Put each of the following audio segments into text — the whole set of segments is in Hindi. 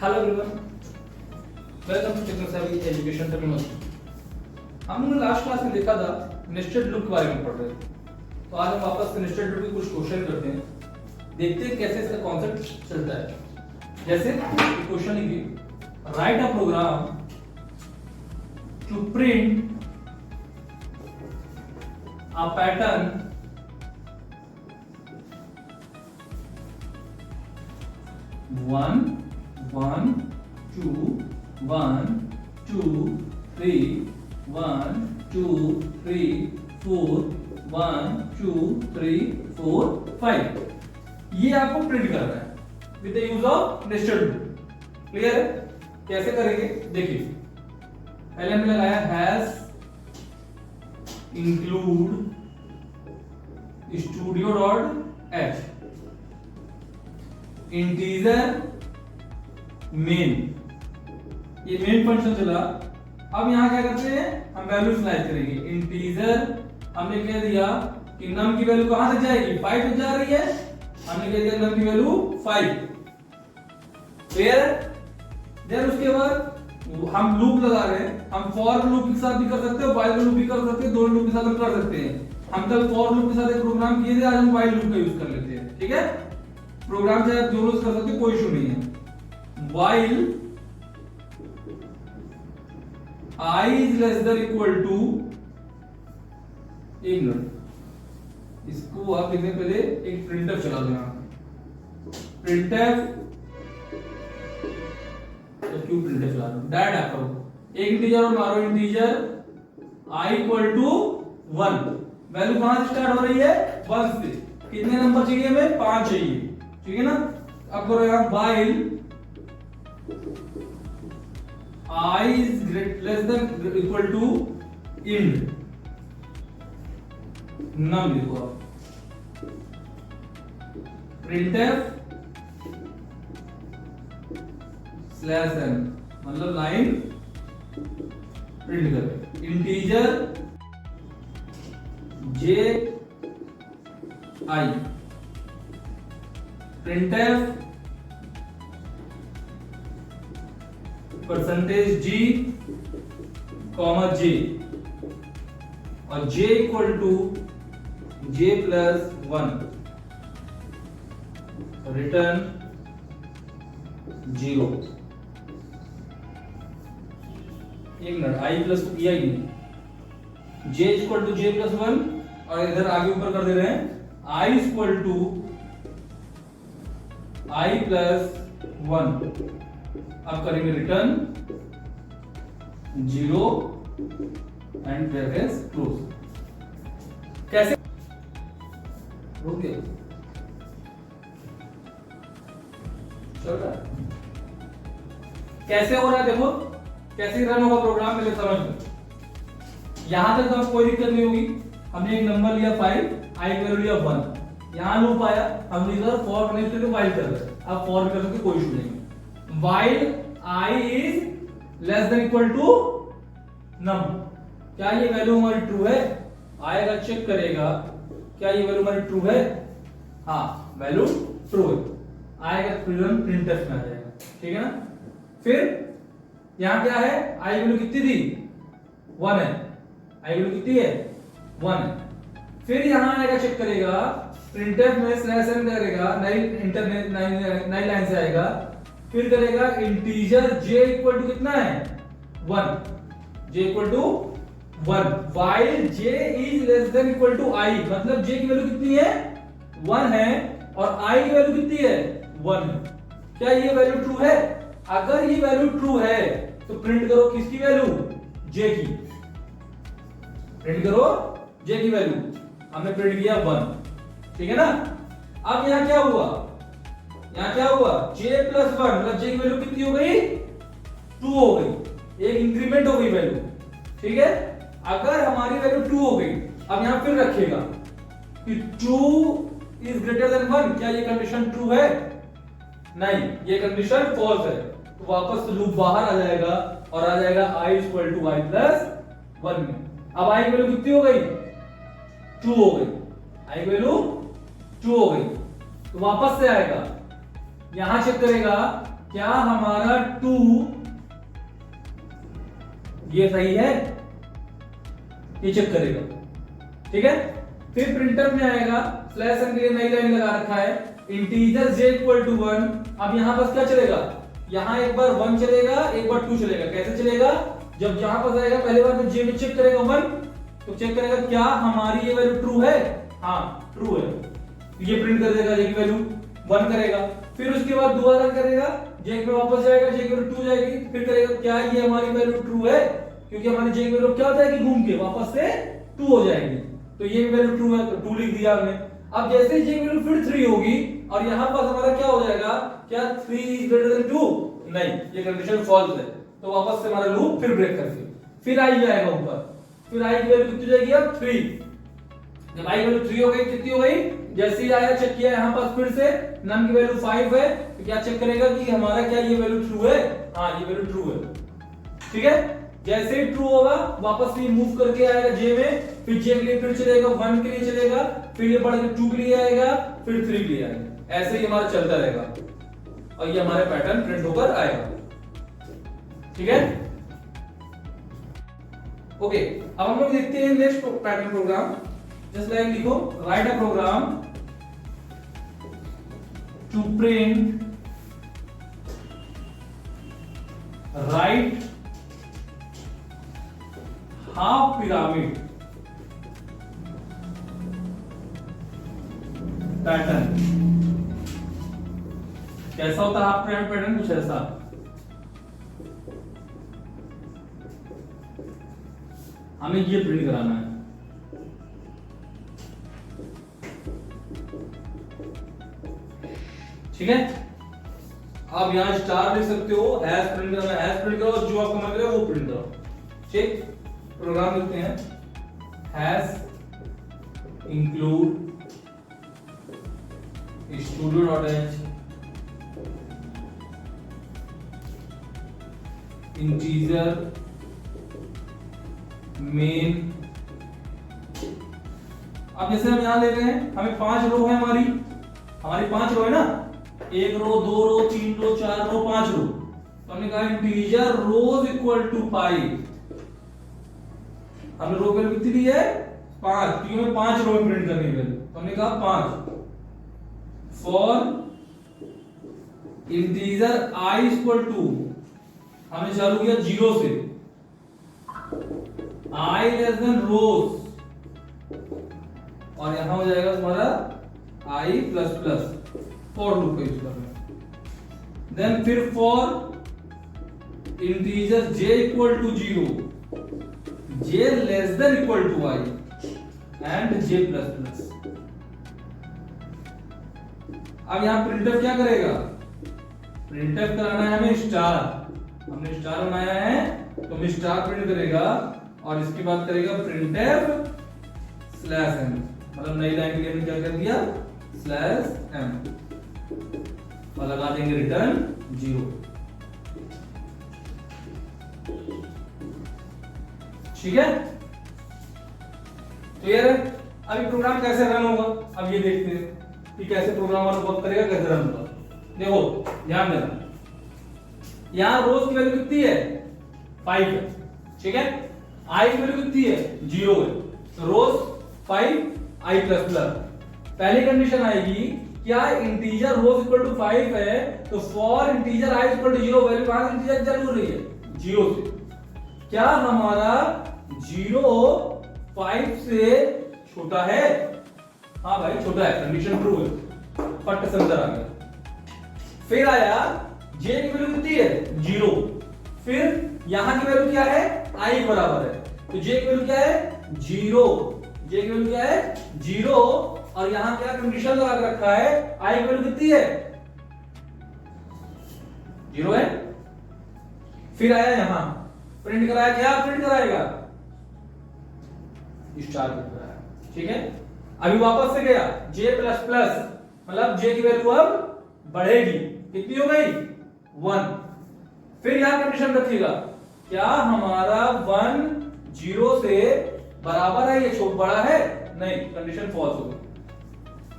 Hello everyone, welcome to Technosavvy education technology. हमने लास्ट क्लास में देखा था नेस्टेड लूप के बारे में पढ़ रहे थे। तो आज हम वापस नेस्टेड लूप के कुछ क्वेश्चन करते हैं, देखते हैं कैसे इसका कॉन्सेप्ट चलता है। जैसे क्वेश्चन लिखिए, write a program to print a pattern one one two one two three one two three four one two three four five. ये आपको प्रिंट करना है with the use of nested loop. Clear है? कैसे करेंगे देखिए। पहले हमने लगाया hash include studio dot H integer main, ये मेन फंक्शन चला। अब यहां क्या करते हैं, हम वैल्यू स्लाइड करेंगे। इंटीजर हमने कह दिया कि नम की वैल्यू कहां तक जाएगी, 5 तक जा रही है। हमने कह दिया नम की वैल्यू 5। क्लियर है? देन उसके बाद हम लूप लगा रहे हैं। हम फॉर लूप के साथ भी कर सकते हैं, व्हाइल लूप भी कर सकते हैं, दोनों लूप के साथ हम कर सकते हैं। हम कल फॉर लूप के साथ एक प्रोग्राम किए थे, आज हम व्हाइल लूप का यूज कर लेते हैं। ठीक है? प्रोग्राम चाहे आप दोनों कर सकते हैं, कोई इशू नहीं है। while I is less than equal to, एक मिनट, इसको आप लिखने पहले एक प्रिंटफ चला देना। प्रिंटफ क्यों प्रिंटफ चला रहा हूं, डायरेक्ट आप करो। एक इंटीजर और मारो, integer I equal to 1। Value कहां से स्टार्ट हो रही है, 1 से। कितने नंबर चाहिए हमें, 5 चाहिए। ठीक है ना? अब करो यहां while I is less than equal to int num लिखो आप। printf स्लैश n मतलब लाइन प्रिंट करें। Integer j I printf percentage g comma j और j equal to j plus 1 return 0। एक मिनट, i प्लस को किया ही नहीं। j equal to j plus 1 और इधर आगे ऊपर कर दे रहे हैं i equal to i plus 1। अब करेंगे रिटर्न 0 एंड ब्रैकेट्स क्लोज। कैसे रुक गया, चल रहा है? कैसे हो रहा है देखो, कैसे रन होगा प्रोग्राम पहले समझ लो। यहां तक तो कोई दिक्कत नहीं होगी। हमने एक नंबर लिया 5, i की वैल्यू लिया 1। यहां लूप आया, हमने इधर फॉर कनेक्ट करके व्हाइल कर दिया। अब फॉर कर सकते, कोई इशू नहीं। while I is less than equal to num, क्या ये वैल्यू हमारी ट्रू है? आएगा, चेक करेगा क्या ये वैल्यू हमारी ट्रू है। हाँ, वैल्यू ट्रू है। आएगा प्रिंटफ में आ जाएगा। ठीक है ना? फिर यहां क्या है, i वैल्यू कितनी थी, 1 है। i वैल्यू कितनी है, 1 है। फिर यहां आएगा, चेक करेगा, प्रिंटफ में स्लैश n करेगा, नई लाइन से आएगा। फिर करेगा इंटीजर j इक्वल टू कितना है, 1। j equal to 1 while j is less than equal to i, मतलब j की वैल्यू कितनी है, 1 है और i की वैल्यू कितनी है, 1 है। क्या ये वैल्यू ट्रू है? अगर ये वैल्यू ट्रू है तो प्रिंट करो किसकी वैल्यू, j की। प्रिंट करो j की वैल्यू। हमने प्रिंट किया 1। ठीक है ना? अब यहां क्या हुआ, यहां क्या हुआ, j प्लस 1 मतलब j की वैल्यू कितनी हो गई, 2 हो गई। एक इंक्रीमेंट हो गई वैल्यू। ठीक है? अगर हमारी वैल्यू 2 हो गई, अब यहां फिर रखेगा कि 2 इज ग्रेटर देन 1। क्या ये कंडीशन ट्रू है? नहीं, ये कंडीशन फॉल्स है। तो वापस लूप बाहर आ जाएगा और आ जाएगा i equal to i plus 1 में। अब i की वैल्यू कितनी हो गई, 2 हो गई। i की वैल्यू 2 हो गई तो वापस से आएगा, यहां चेक करेगा क्या हमारा 2 ये सही है, ये चेक करेगा। ठीक है, फिर प्रिंटर में आएगा, स्लैश एन के लिए नई लाइन लगा रखा है, इंटीजर j इक्वल टू 1। अब यहां पर क्या चलेगा, यहां एक बार 1 चलेगा, एक बार 2 चलेगा। कैसे चलेगा, जब यहां पर जाएगा पहले बार तो j में चेक करेगा 1, तो चेक करेगा क्या हमारी ये वैल्यू ट्रू है, हाँ ट्रू है, तो ये प्रिंट कर देगा, j की वैल्यू 1 करेगा। फिर उसके बाद दोबारा करेगा, j में वापस जाएगा, j की वैल्यू 2 जाएगी, फिर करेगा क्या ये हमारी वैल्यू ट्रू है, क्योंकि हमारी j की वैल्यू क्या हो जाएगी, घूम के वापस से 2 हो जाएगी, तो ये वैल्यू ट्रू है, तो 2 लिख दिया हमने। अब जैसे ही j की वैल्यू फिर 3 होगी और यहां पर हमारा क्या हो जाएगा, क्या 3 इज ग्रेटर देन 2, नहीं, ये कंडीशन फॉल्स है, तो वापस से हमारा लूप फिर ब्रेक करके फिर i जाएगा ऊपर, फिर i की वैल्यू कितनी जाएगी, अब 3। जब i की वैल्यू 3 हो गई, कितनी हो गई, जैसे ही आया चेक किया यहां पर फिर से num की वैल्यू 5 है, तो क्या चेक करेगा कि हमारा क्या ये वैल्यू ट्रू है, हाँ ये वैल्यू ट्रू है। ठीक है, जैसे ही ट्रू होगा वापस से मूव करके आएगा j में, फिर j के लिए फिर चलेगा 1 के लिए चलेगा, फिर ये बढ़ के 2 के लिए आएगा, फिर 3 के लिए आएगा, ऐसे ही हमारा चलता रहेगा और ये हमारे पैटर्न प्रिंट होकर आएगा। ठीक है, ओके, अब हम लोग देखते हैं next pattern program. Just like लिखो, write a program to print right half pyramid pattern. कैसा होता है हाफ पिरामिड पैटर्न, कुछ ऐसा, हमें ये प्रिंट कराना है। ठीक है, आप यहां स्टार लिख सकते हो, हैश प्रिंट करना है हैश प्रिंट करो, जो आपको मन करे वो प्रिंट करो। ठीक, प्रोग्राम लिखते हैं, hash include studio.h integer main. अब जैसे हम यहां ले रहे हैं, हमें 5 रो है, हमारी 5 रो है ना, 1 रो 2 रो 3 रो 4 रो 5 रो, तो हमने कहा इंटीजर रोज इक्वल टू 5। हमने रो वैल्यू कितनी दी है, 5, क्योंकि हमें 5 रो में प्रिंट करनी है वैल्यू, तो हमने कहा 5 for integer i equal to, हमने चालू किया 0 से, i लेस देन रोज, और यहां हो जाएगा तुम्हारा i plus plus, for loop का यूज करना। देन फिर for integer j equal to 0, j less than equal to i and j plus plus. अब यहां प्रिंटफ क्या करेगा, प्रिंटफ कराना है हमें स्टार, हमने स्टार बनाया है तो हमें स्टार प्रिंट करेगा, और इसके बाद करेगा प्रिंटफ स्लैश m, मतलब नई लाइन के लिए हमने क्या कर दिया, स्लैश m, और लगा देंगे रिटर्न 0। ठीक है, क्लियर है। अभी प्रोग्राम कैसे रन होगा, अब ये देखते हैं कि कैसे प्रोग्राम वर्क करेगा, कैसे रन होगा। देखो ध्यान देना, यहां रोज की वैल्यू कितनी है, 5 है। ठीक है, i की वैल्यू कितनी है, 0 है, तो रोज 5 i प्लस प्लस। पहली कंडीशन आएगी, क्या इंटीजर रोज इक्वल टू 5 है, तो for integer i equal to 0, value कहां से इंटीजर चालू हो रही है, 0 से। क्या हमारा 0 5 से छोटा है, हाँ भाई छोटा है, कंडीशन ट्रू है, फट से अंदर आ गया। फिर आया j की वैल्यू कितनी है, 0, फिर यहां की वैल्यू क्या है, i बराबर है, तो j की वैल्यू क्या है, 0, j की वैल्यू क्या है, 0, और यहां क्या कंडीशन लगा के रखा है, i की वैल्यू कितनी है, 0 है। फिर आया यहां प्रिंट कराया, क्या प्रिंट कराएगा, स्टार प्रिंट कराया। ठीक है, अभी वापस से गया j प्लस प्लस, मतलब j की वैल्यू अब बढ़ेगी, कितनी हो गई, 1। फिर यहां कंडीशन रखिएगा, क्या हमारा 1 0 से बराबर है, ये छोटा बड़ा है, नहीं, कंडीशन फॉल्स हो गई,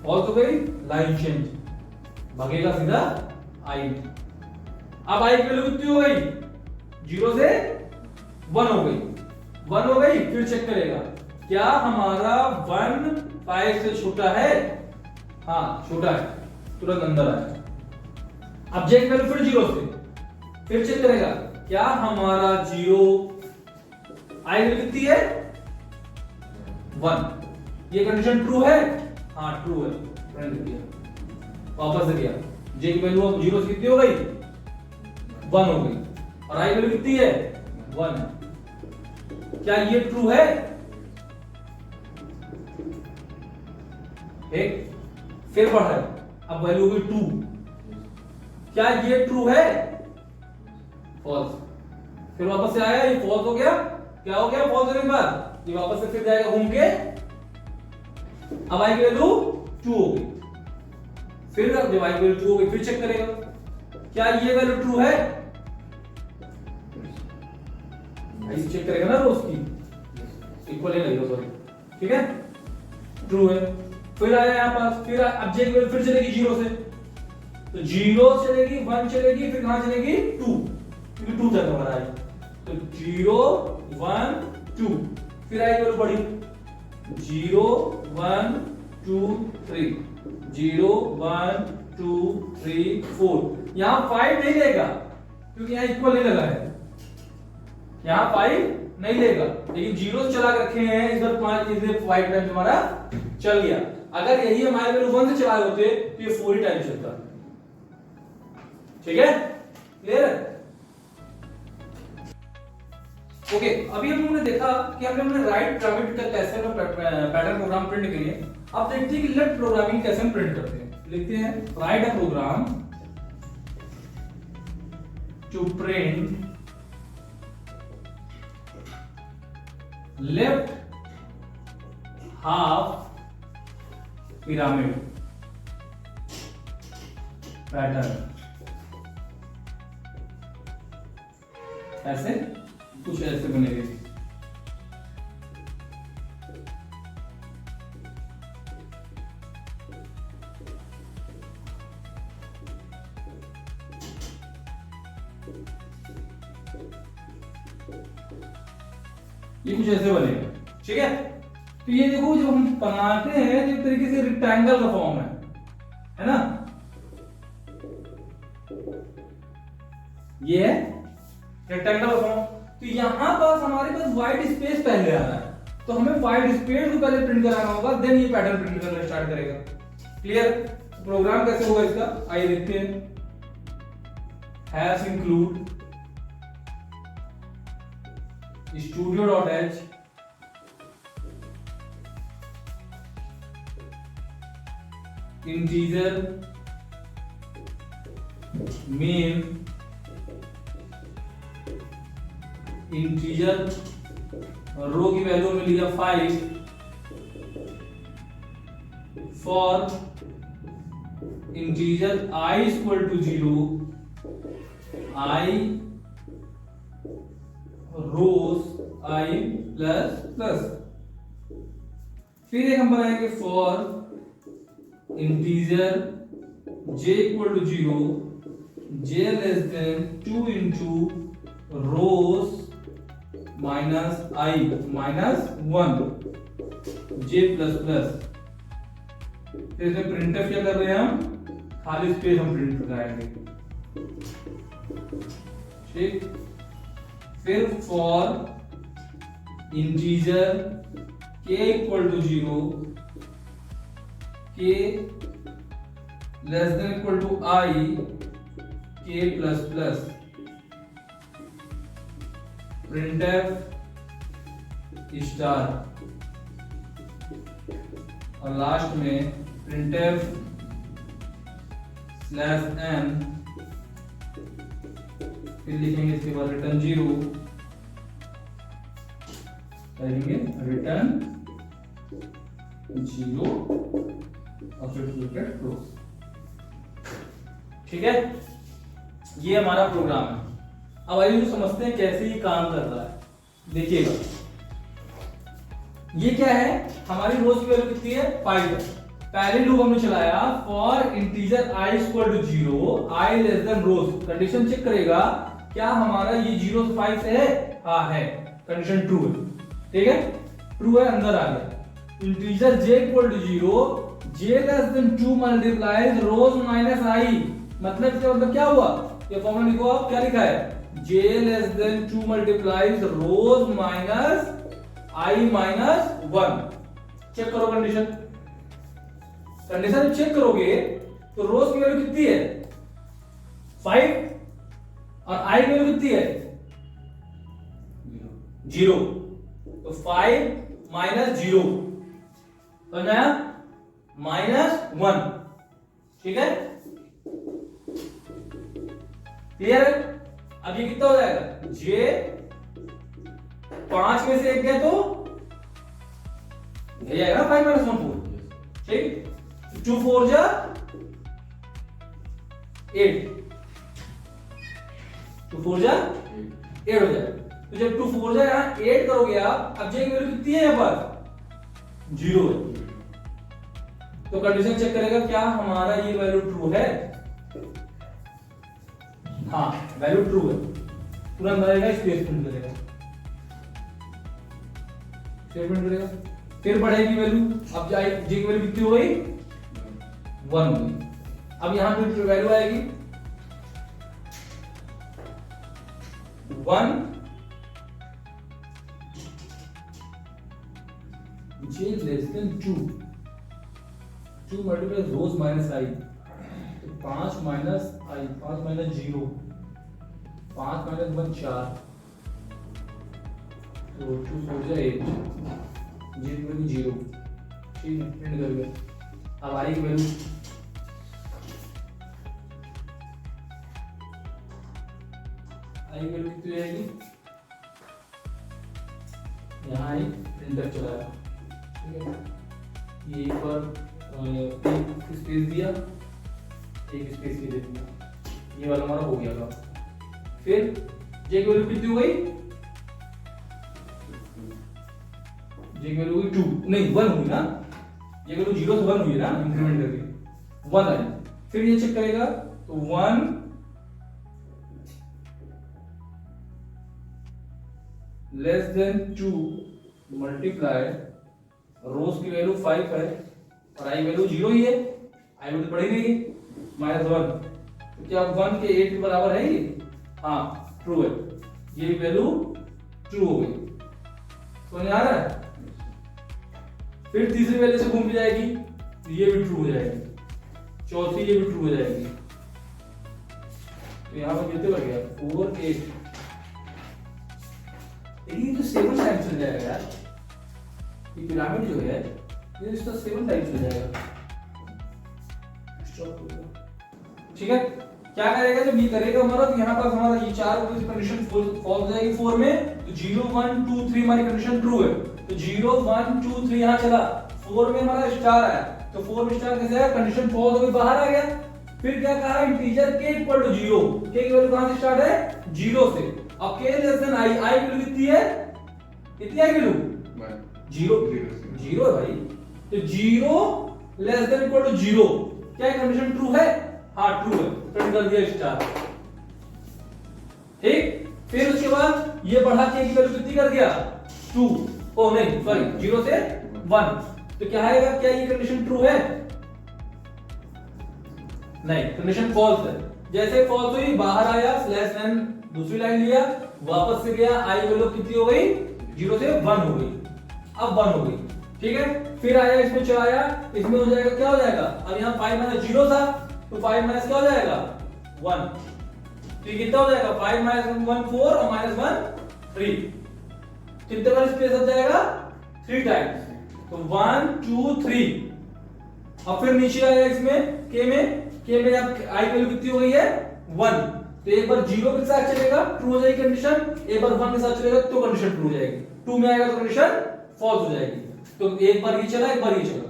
फॉल्स हो गई, लाइन चेंज, भागेगा सीधा i। अब आई की वैल्यू कितनी हो गई, 0 से 1 हो गई, 1 हो गई। फिर चेक करेगा क्या हमारा 1 5 से छोटा है, हाँ छोटा है, तुरंत अंदर आया। अब जे की वैल्यू फिर 0 से, फिर चेक करेगा क्या हमारा 0 आई वैल्यू कितनी है 1, ये कंडीशन ट्रू है, हाँ ट्रू है, प्रिंट किया, वापस से किया, जे की वैल्यू 0 से कितनी हो गई 1 हो गई, और आई वैल्यू कितनी है 1 है। क्या ये ट्रू है, एक फिर बढ़ है, अब वैल्यू हो गई 2, क्या ये ट्रू है, फॉल्स। फिर वापस से आया, ये फॉल्स हो गया, क्या हो गया फॉल्स होने के बाद ये वापस से फिर जाएगा घूम के, अब आई की वैल्यू 2 हो गई। फिर जब आई की वैल्यू 2 हो गई फिर चेक करेगा क्या ये वैल्यू ट्रू है, ऐसे चेक करेगा ना रोज की इक्वल है नहीं, सॉरी ठीक है, ट्रू है। फिर आया यहां पास, फिर अब जे की वैल्यू फिर चलेगी 0 से, तो 0 चलेगी 1 चलेगी, फिर कहां चलेगी 2, क्योंकि 2 तक हमारा है, तो 0 1 2, फिर आई वैल्यू बढ़ी 0 1 2 3, 0 1 2 3 4, यहां 5 नहीं लेगा क्योंकि यहां इक्वल नहीं लगा है, यहां 5 नहीं लेगा, लेकिन 0 चला के रखे हैं इधर 5, इधर 5 टाइम्स हमारा चल गया। अगर यही हमारे वैल्यू 1 से चलाए होते तो ये 4 टाइम्स चलता, ठीक है, क्लियर है। ओके, अभी हम लोगों ने देखा कि हमने राइट प्रोग्रामिंग का कैसे पैटर्न प्रोग्राम प्रिंट किए। अब देखते हैं कि लेफ्ट प्रोग्रामिंग कैसे हम प्रिंट करते हैं। लिखते हैं write a program to print left half pyramid pattern. ऐसे कुछ ऐसे बनेंगे, ये कुछ ऐसे बनेगा, ठीक है। तो ये देखो जब हम बनाते हैं तो एक तरीके से रेक्टेंगल का फॉर्म है ना, ये है रेक्टेंगल का फॉर्म। तो यहां पास हमारे पास व्हाइट स्पेस पहले आ रहा है, तो हमें व्हाइट स्पेस को पहले प्रिंट कराना होगा, देन ये पैटर्न प्रिंट करना स्टार्ट करेगा। क्लियर, प्रोग्राम कैसे होगा इसका आइए देखते हैं। Hash include studio.h integer main integer row की वैल्यू में लिया 5 for integer I equal to 0 I rows I plus plus. फिर एक हम बनाएंगे for integer j equal to 0 j less than 2 into rows minus I minus 1 j plus plus. फिर इसमें प्रिंटफ क्या कर रहे हैं हम, खाली स्पेस हम प्रिंट कराएंगे, ठीक। फिर for integer k equal to 0 k less than equal to I k plus plus. Printf star और लास्ट में प्रिंटफ स्लैश n, फिर लिखेंगे इसके बाद रिटर्न 0, करेंगे रिटर्न 0 और फिर ब्रैकेट क्लोज, ठीक है। ये हमारा प्रोग्राम है। अब आइए समझते हैं कैसे ये काम कर रहा है। देखिएगा ये क्या है, हमारी रोज की वैल्यू कितनी है 5 है, पहले लूप हमने चलाया for integer i equal to 0 i less than rows, condition check करेगा क्या हमारा ये 0 से 5 से है, हाँ है, कंडीशन ट्रू है, ठीक है, ट्रू है, अंदर आ गया। Integer j equal to 0 j less than 2 multiplies rows minus i, मतलब इसका मतलब क्या हुआ, ये फॉर्मूला लिखो आप, क्या लिखा है, j less than 2 multiplies rows minus i minus 1। Check करो कंडीशन, कंडीशन चेक करोगे तो रोज की वैल्यू कितनी है 5 और i की वैल्यू कितनी है 0, तो 5 माइनस 0 समझ आया, -1, ठीक है, क्लियर है। अब ये कितना हो जाएगा, j 5 में से 1 गया तो ये आएगा 5 माइनस 1 4, ठीक, 2 4 जा 8, 2 4 जा 8 हो जाएगा। तो जब 2 4 जा यहाँ 8 करोगे आप, अब j की वैल्यू कितनी है यहाँ पर 0 है, तो कंडीशन चेक करेगा क्या हमारा ये वैल्यू ट्रू है, हाँ वैल्यू ट्रू है, तुरंत बढ़ेगा, स्पेस प्रिंट करेगा, स्टेटमेंट करेगा, फिर बढ़ेगी वैल्यू, अब j की वैल्यू कितनी हो गई 1 हो गई। अब यहां पे वैल्यू आएगी 1 j less than 2 multiply rows minus i, तो 5 माइनस i, 5 माइनस 0, 5 माइनस 1 4, तो 2 4 जा 8, j की वैल्यू 0, ठीक है, प्रिंट कर गया। अब i की वैल्यू कितनी आएगी, यहाँ आई प्रिंटर चलाया, ठीक है, ये पर एक स्पेस दिया, एक स्पेस दे दिया, ये वाला हमारा हो गया था। फिर j की वैल्यू कितनी हो गई, j की वैल्यू हुई 2, नहीं 1 हुई ना, ये वैल्यू 0 से 1 हुई ना, इंक्रीमेंट करके 1 आई। फिर ये चेक करेगा तो 1 लेस देन 2 मल्टीप्लाई रोज की वैल्यू 5 है और आई वैल्यू 0 ही है, आई वैल्यू बढ़ी नहीं है -1, तो क्या 1 के 8 के बराबर है ये, हाँ ट्रू है, ये वैल्यू ट्रू हो गई, समझ आ रहा है। फिर तीसरी वैल्यू से घूम के जाएगी, तो ये भी ट्रू हो जाएगी, चौथी ये भी ट्रू हो जाएगी, तो यहां पर कितने बन गया 4 8, ये तो 7 टाइम्स हो जाएगा यार, ये पिरामिड जो है ये इसका 7 टाइम्स हो जाएगा, ठीक है। क्या करेगा जब ये करेगा हमारा, तो यहाँ पर हमारा ये 4 कंडीशन फॉल्स हो जाएगी 4 में, तो 0 1 2 3 हमारी कंडीशन ट्रू है, तो 0 1 2 3 यहाँ चला, 4 में हमारा स्टार आया, तो 4 में स्टार कैसे आया, कंडीशन फॉल्स हो गई, बाहर आ गया। फिर क्या कहा, integer k equal to 0, k की वैल्यू कहां से स्टार्ट है 0 से, अब k less than i, i की वैल्यू कितनी है, कितनी है वैल्यू 0 है भाई, तो 0 लेस देन इक्वल टू 0, क्या कंडीशन ट्रू है, हाँ ट्रू है, प्रिंट कर दिया स्टार, ठीक। फिर उसके बाद ये बढ़ा के की वैल्यू कितनी कर दिया 2, ओ नहीं सॉरी 0 से 1, तो क्या आएगा, क्या ये कंडीशन ट्रू है, नहीं कंडीशन फॉल्स है। जैसे फॉल्स हुई बाहर आया, स्लैश n दूसरी लाइन लिया, वापस से गया, i वैल्यू कितनी हो गई 0 से 1 हो गई, अब 1 हो गई, ठीक है। फिर आया इसमें चलाया, इसमें हो जाएगा क्या हो जाएगा, अब यहाँ 5 माइनस 0 था, तो 5 माइनस क्या हो जाएगा 1, तो कितना हो जाएगा 5 माइनस 1 4 और -1 3, कितने बार स्पेस हो जाएगा 3 टाइम्स, तो 1 2 3। अब फिर नीचे आया इसमें k में अब i वैल्यू कितनी हो गई है 1, तो एक बार 0 के साथ चलेगा ट्रू हो जाएगी कंडीशन, एक बार 1 के साथ चलेगा तो कंडीशन ट्रू हो जाएगी, 2 में आएगा तो कंडीशन फॉल्स हो जाएगी, तो एक बार ये चला एक बार ये चला।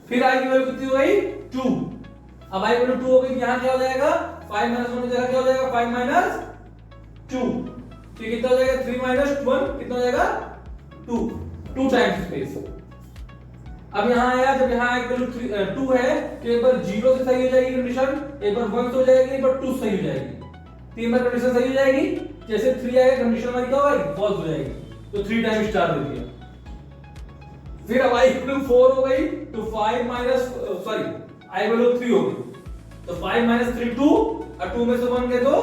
फिर i की वैल्यू कितनी हो गई 2, अब i वैल्यू 2 हो गई, यहां क्या हो जाएगा 5 माइनस 1 की जगह क्या हो जाएगा 5 माइनस 2, तो कितना हो जाएगा 3 माइनस 1 कितना हो जाएगा 2 टाइम्स स्पेस, अब यहाँ आया, जब यहाँ एक वैल्यू 2 है तो एक बार 0 से सही हो जाएगी कंडीशन, एक बार 1 से हो जाएगी, एक बार 2 सही हो जाएगी। 3 बार कंडीशन सही हो जाएगी। जैसे 3 आएगा कंडीशन हमारी क्या होगी, फॉल्स हो जाएगी। तो 3 टाइम स्टार दे दिया। फिर अब i इक्वल 4 हो गई तो 5 माइनस सॉरी i वैल्यू 3 हो गई तो 5 माइनस 3 2 और 2 में से 1 गए तो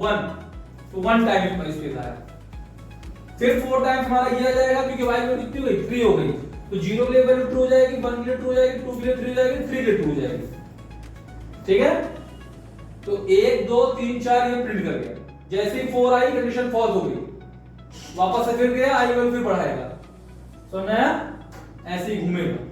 1, तो 1 टाइम इसका स्पेस आया। फिर 4 टाइम्स हमारा ये आ जाएगा क्योंकि y वैल्यू कितनी हो गई, 3 हो गई। तो 0 के लिए वैल्यू 2 हो जाएगी, 1 के लिए 2 हो जाएगी, 2 के लिए 3 हो जाएगी, 3 के लिए 2 हो जाएगी। ठीक है, तो 1 2 3 4 ये प्रिंट कर गया। जैसे ही 4 आई कंडीशन फॉल्स हो गई, वापस से फिर गया, i वैल्यू फिर बढ़ाएगा। समझ आया, ऐसे ही घूमेगा।